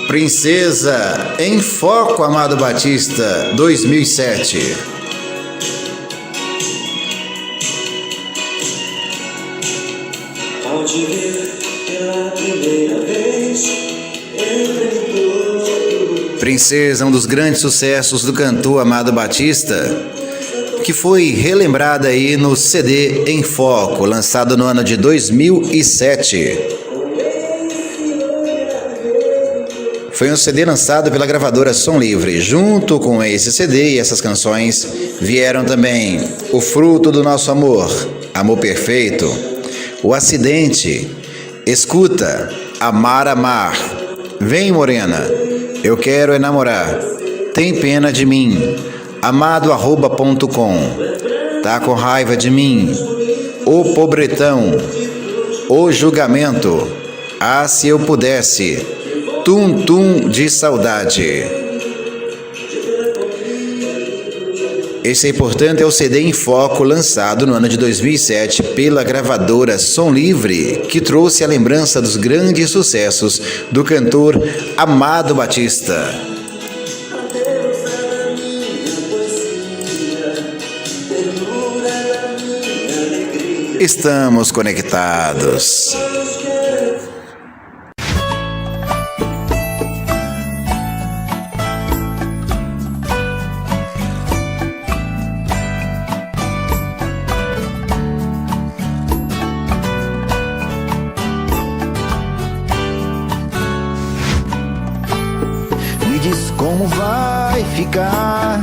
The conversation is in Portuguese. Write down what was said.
Princesa em Foco, Amado Batista, 2007. Ao te ver pela primeira vez, Princesa, um dos grandes sucessos do cantor Amado Batista, que foi relembrada aí no CD Em Foco, lançado no ano de 2007. Foi um CD lançado pela gravadora Som Livre. Junto com esse CD e essas canções vieram também O Fruto do Nosso Amor, Amor Perfeito, O Acidente, Escuta, Amar, Amar, Vem Morena, Eu Quero É Namorar, Tem Pena de Mim, amado@.com, Tá com Raiva de Mim, O Pobretão, O Julgamento, Ah, Se Eu Pudesse, Tum Tum de Saudade. Esse aí, portanto, é o CD Em Foco, lançado no ano de 2007 pela gravadora Som Livre, que trouxe a lembrança dos grandes sucessos do cantor Amado Batista. Estamos conectados. Me diz como vai ficar